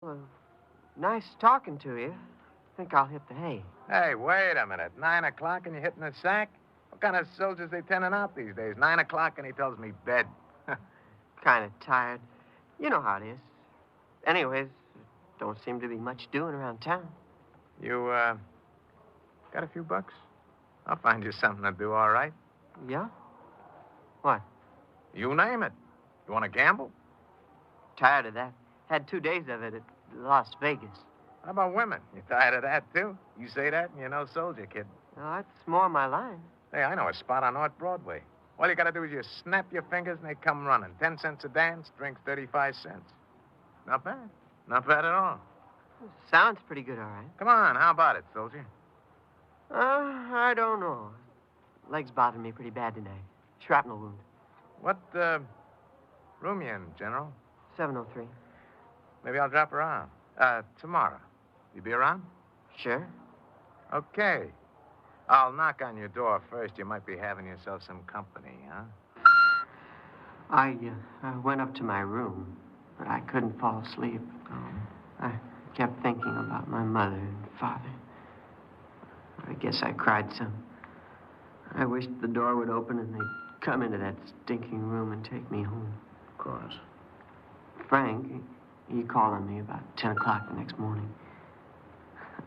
Well, nice talking to you. Think I'll hit the hay. Hey, wait a minute. 9 o'clock and you're hitting the sack? What kind of soldiers they turning out these days? 9 o'clock and he tells me bed. Kind of tired. You know how it is. Anyways, don't seem to be much doing around town. You, got a few bucks? I'll find you something to do, all right? Yeah? What? You name it. You want to gamble? Tired of that. Had 2 days of it at Las Vegas. How about women? You tired of that, too? You say that and you're no soldier, kid. Well, that's more my line. Hey, I know a spot on North Broadway. All you got to do is just snap your fingers and they come running. 10 cents a dance, drinks 35 cents. Not bad. Not bad at all. Sounds pretty good, all right. Come on, how about it, soldier? I don't know. Leg's bothering me pretty bad tonight. Shrapnel wound. What, room you in, General? 703. Maybe I'll drop around. Tomorrow. You be around? Sure. Okay. I'll knock on your door first. You might be having yourself some company, huh? I went up to my room, but I couldn't fall asleep. I kept thinking about my mother and father. I guess I cried some. I wished the door would open and they'd come into that stinking room and take me home. Of course. Frank, he called on me about 10 o'clock the next morning.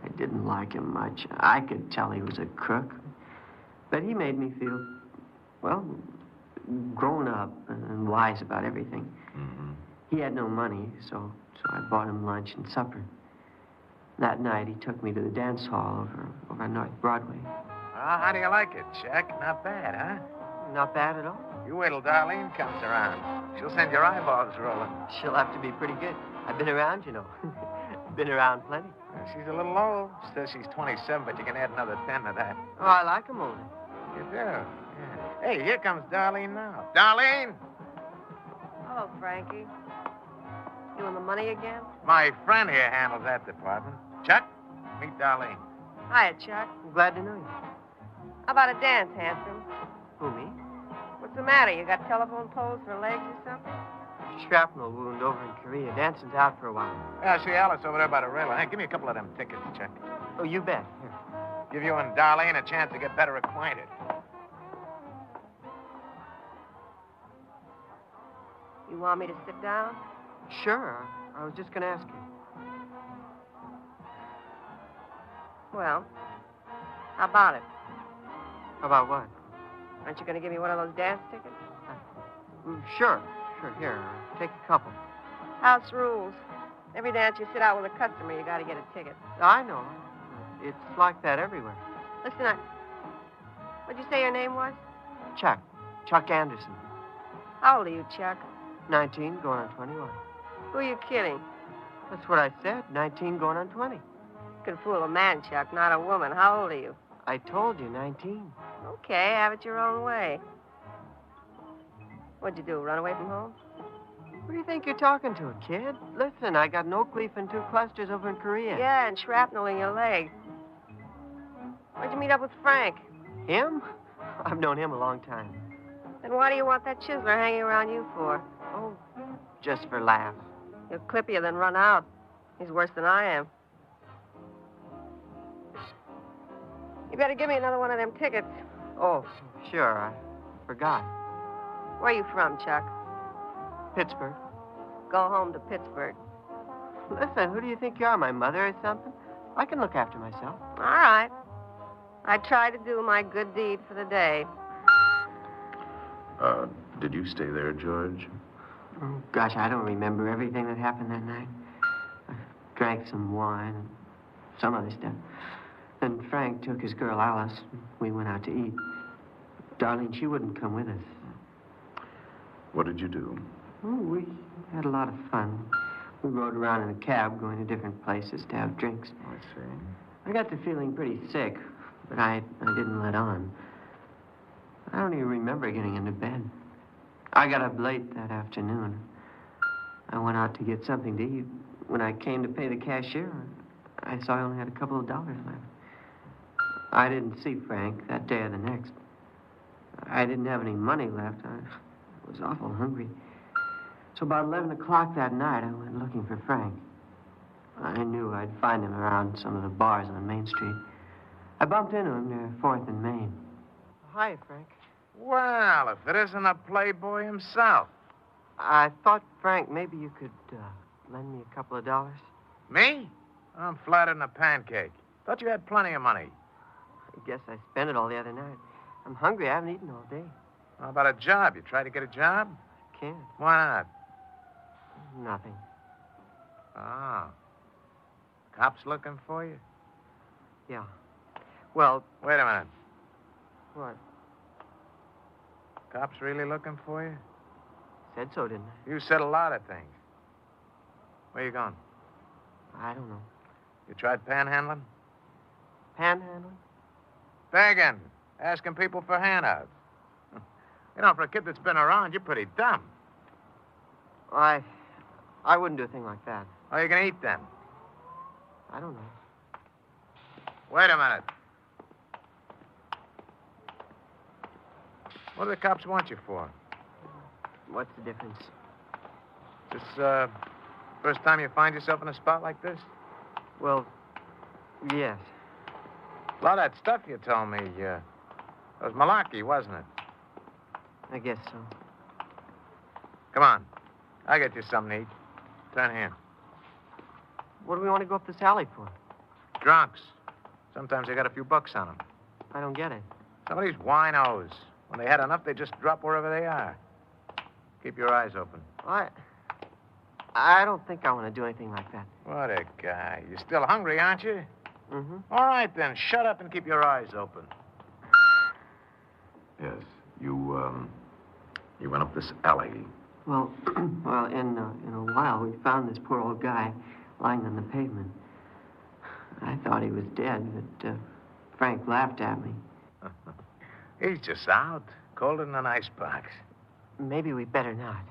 I didn't like him much. I could tell he was a crook. But he made me feel, well, grown up and wise about everything. Mm-hmm. He had no money, so I bought him lunch and supper. That night, he took me to the dance hall over on North Broadway. Well, how do you like it, Chuck? Not bad, huh? Not bad at all. You wait till Darlene comes around. She'll send your eyeballs rolling. She'll have to be pretty good. I've been around, you know. Been around plenty. She's a little old. Says she's 27, but you can add another 10 to that. Oh, I like 'em older. You do? Yeah. Hey, here comes Darlene now. Darlene! Hello, Frankie. You want the money again? My friend here handles that department. Chuck, meet Darlene. Hiya, Chuck. I'm glad to know you. How about a dance, handsome? Who, me? What's the matter? You got telephone poles for legs or something? Shrapnel wound over in Korea. Dancing's out for a while. Yeah, see Alice over there by the railing. Hey, give me a couple of them tickets, Chuck. Oh, you bet. Here. Give you and Darlene a chance to get better acquainted. You want me to sit down? Sure. I was just going to ask you. Well, how about it? About what? Aren't you going to give me one of those dance tickets? Sure. Here, take a couple. House rules. Every dance you sit out with a customer, you got to get a ticket. I know. It's like that everywhere. Listen, what'd you say your name was? Chuck Anderson. How old are you, Chuck? 19, going on 21. Who are you kidding? That's what I said. 19, going on 20. You can fool a man, Chuck, not a woman. How old are you? I told you, 19. Okay, have it your own way. What'd you do, run away from home? Who do you think you're talking to, kid? Listen, I got an oak leaf and 2 clusters over in Korea. Yeah, and shrapnel in your leg. Where'd you meet up with Frank? Him? I've known him a long time. Then why do you want that chiseler hanging around you for? Oh, just for laughs. He'll clip you, then run out. He's worse than I am. You better give me another one of them tickets. Oh, sure. I forgot. Where are you from, Chuck? Pittsburgh. Go home to Pittsburgh. Listen, who do you think you are, my mother or something? I can look after myself. All right. I try to do my good deed for the day. Did you stay there, George? Oh, gosh, I don't remember everything that happened that night. I drank some wine and some other stuff. Then Frank took his girl, Alice. We went out to eat. Darlene, she wouldn't come with us. What did you do? Oh, we had a lot of fun. We rode around in a cab going to different places to have drinks. I see. I got to feeling pretty sick, but I didn't let on. I don't even remember getting into bed. I got up late that afternoon. I went out to get something to eat. When I came to pay the cashier, I saw I only had a couple of dollars left. I didn't see Frank that day or the next. I didn't have any money left. I was awful hungry. So about 11 o'clock that night, I went looking for Frank. I'd find him around some of the bars on Main Street. I bumped into him near 4th and Main. Hi, Frank. Well, if it isn't a playboy himself. I thought, Frank, maybe you could lend me a couple of dollars. Me? I'm flatter than a pancake. Thought you had plenty of money. I guess I spent it all the other night. I'm hungry. I haven't eaten all day. How about a job? You tried to get a job? Can't. Why not? Nothing. Oh. Cops looking for you? Yeah. Well, Wait a minute. what? Cops really looking for you? Said so, didn't You said a lot of things. Where you going? I don't know. You tried panhandling? Panhandling? Begging. Asking people for handouts. You know, for a kid that's been around, you're pretty dumb. I wouldn't do a thing like that. How are you going to eat then? I don't know. Wait a minute. What do the cops want you for? What's the difference? This, first time you find yourself in a spot like this? Well, yes. A lot of that stuff you told me, it was malarkey, wasn't it? I guess so. Come on. I'll get you something to eat. Turn here. What do we want to go up this alley for? Drunks. Sometimes they got a few bucks on them. I don't get it. Some of these winos. When they had enough, they just drop wherever they are. Keep your eyes open. I don't think I want to do anything like that. What a guy. You're still hungry, aren't you? Mm-hmm. All right, then. Shut up and keep your eyes open. Yes. You went up this alley. Well, in a while, we found this poor old guy lying on the pavement. I thought he was dead, but Frank laughed at me. He's just out. Colder than an icebox. Maybe we better not.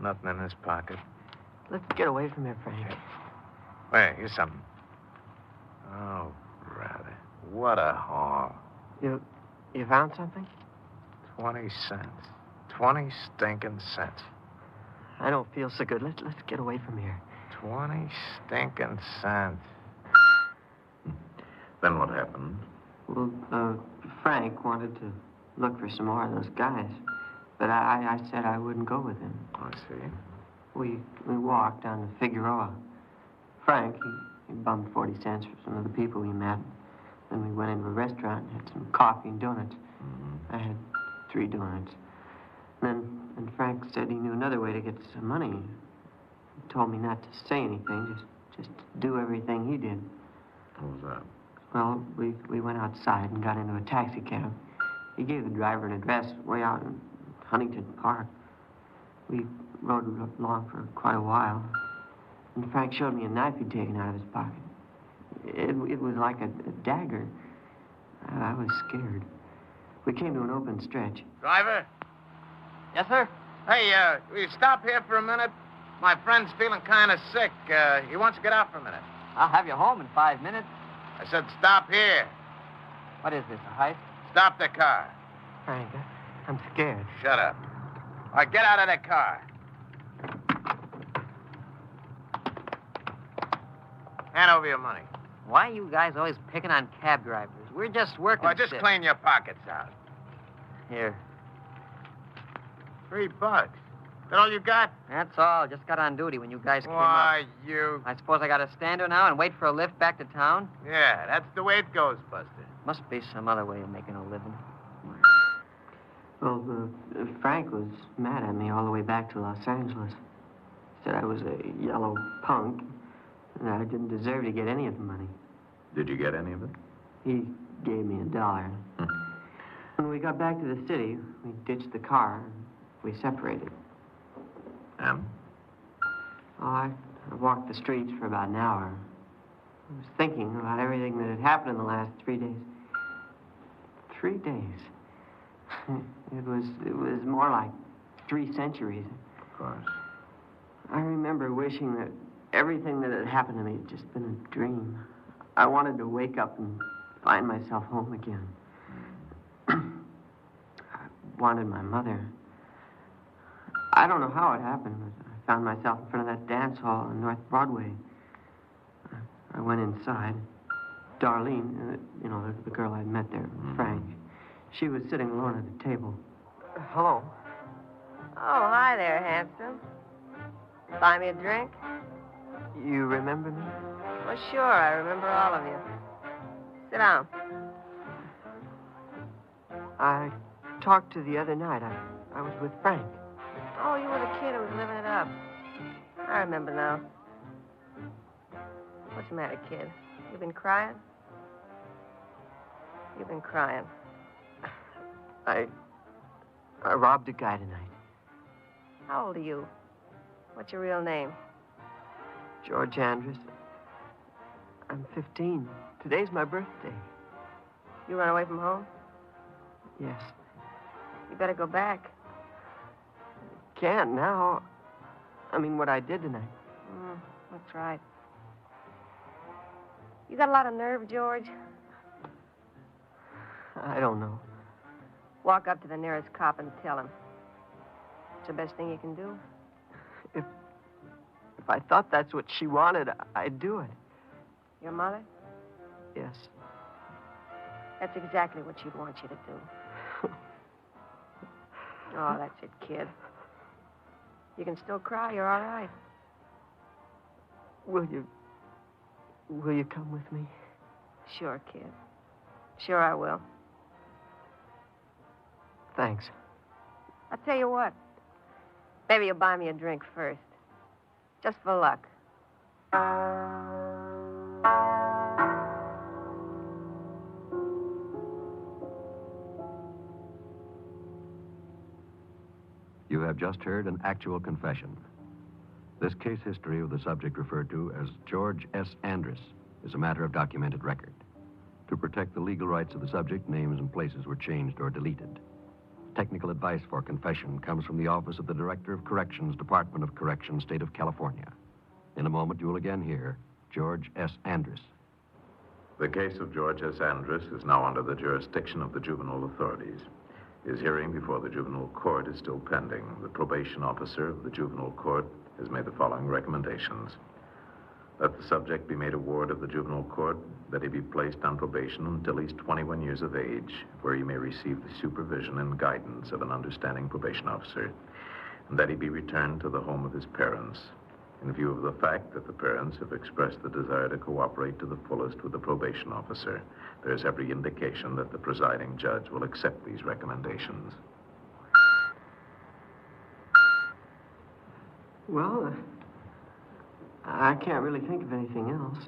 Nothing in his pocket. Let's get away from here, Frank. Wait, here's something. Oh, brother. What a haul. You found something? 20 cents. 20 stinking cents. I don't feel so good. Let's get away from here. 20 stinking cents. Then what happened? Well, Frank wanted to look for some more of those guys, but I said I wouldn't go with him. I see. We walked down to Figueroa. Frank, he bummed 40 cents for some of the people we met. Then we went into a restaurant and had some coffee and donuts. Mm-hmm. I had 3 donuts. And Frank said he knew another way to get some money. He told me not to say anything, just do everything he did. What was that? Well, we went outside and got into a taxi cab. He gave the driver an address way out in Huntington Park. We rode along for quite a while. And Frank showed me a knife he'd taken out of his pocket. It was like a dagger. I was scared. We came to an open stretch. Driver? Yes, sir? Hey, will you stop here for a minute? My friend's feeling kind of sick. He wants to get out for a minute. I'll have you home in 5 minutes. I said stop here. What is this, a heist? Stop the car. Frank, I'm scared. Shut up. All right, get out of the car. Hand over your money. Why are you guys always picking on cab drivers? We're just working. Oh, just clean your pockets out. Here. $3. That all you got? That's all. Just got on duty when you guys came Why, up. you... I suppose I got to stand here now and wait for a lift back to town? Yeah, that's the way it goes, Buster. Must be some other way of making a living. Well, Frank was mad at me all the way back to Los Angeles. Said I was a yellow punk, and I didn't deserve to get any of the money. Did you get any of it? He gave me $1. When we got back to the city, we ditched the car, and we separated. And? Oh, I walked the streets for about an hour. I was thinking about everything that had happened in the last 3 days. 3 days. It was more like 3 centuries. Of course. I remember wishing that everything that had happened to me had just been a dream. I wanted to wake up and find myself home again. I wanted my mother. I don't know how it happened, but found myself in front of that dance hall on North Broadway. I went inside. Darlene, the girl I'd met there, Frank, she was sitting alone at the table. Hello. Oh, hi there, handsome. Buy me a drink? You remember me? Well, sure, I remember all of you. Sit down. I talked to the other night. I was with Frank. Oh, you were the kid who was living it up. I remember now. What's the matter, kid? You been crying? You've been crying. I robbed a guy tonight. How old are you? What's your real name? George Andrews. I'm 15. Today's my birthday. You run away from home? Yes. You better go back. Can't now. I mean, what I did tonight. That's right. You got a lot of nerve, George? I don't know. Walk up to the nearest cop and tell him. It's the best thing you can do. If I thought that's what she wanted, I'd do it. Your mother? Yes. That's exactly what she'd want you to do. Oh, that's it, kid. You can still cry. You're all right. Will you come with me? Sure, kid. Sure I will. Thanks. I'll tell you what. Maybe you'll buy me a drink first. Just for luck. You have just heard an actual confession. This case history of the subject referred to as George S. Andrus is a matter of documented record. To protect the legal rights of the subject, names and places were changed or deleted. Technical advice for confession comes from the Office of the Director of Corrections, Department of Corrections, State of California. In a moment, you will again hear George S. Andrus. The case of George S. Andrus is now under the jurisdiction of the juvenile authorities. His hearing before the juvenile court is still pending. The probation officer of the juvenile court has made the following recommendations. That the subject be made a ward of the juvenile court, that he be placed on probation until he's 21 years of age, where he may receive the supervision and guidance of an understanding probation officer, and that he be returned to the home of his parents. In view of the fact that the parents have expressed the desire to cooperate to the fullest with the probation officer, there is every indication that the presiding judge will accept these recommendations. Well, I can't really think of anything else.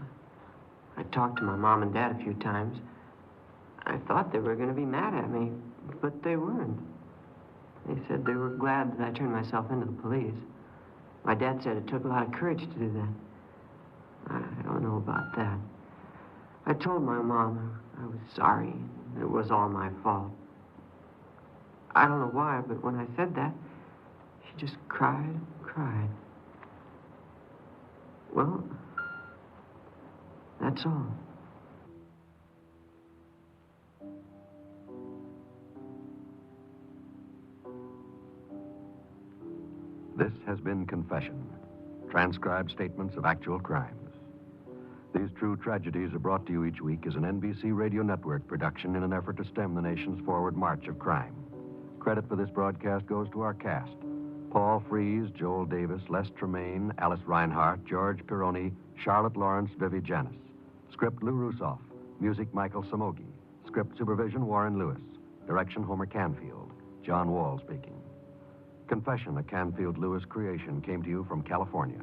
I talked to my mom and dad a few times. I thought they were going to be mad at me, but they weren't. They said they were glad that I turned myself into the police. My dad said it took a lot of courage to do that. I don't know about that. I told my mom I was sorry. It was all my fault. I don't know why, but when I said that, she just cried and cried. Well, that's all. This has been Confession, transcribed statements of actual crimes. These true tragedies are brought to you each week as an NBC Radio Network production in an effort to stem the nation's forward march of crime. Credit for this broadcast goes to our cast: Paul Frees, Joel Davis, Les Tremaine, Alice Reinhart, George Pironi, Charlotte Lawrence, Vivi Janis. Script, Lou Rusoff. Music, Michael Samogi. Script supervision, Warren Lewis. Direction, Homer Canfield. John Wall speaking. Confession, a Canfield Lewis creation, came to you from California.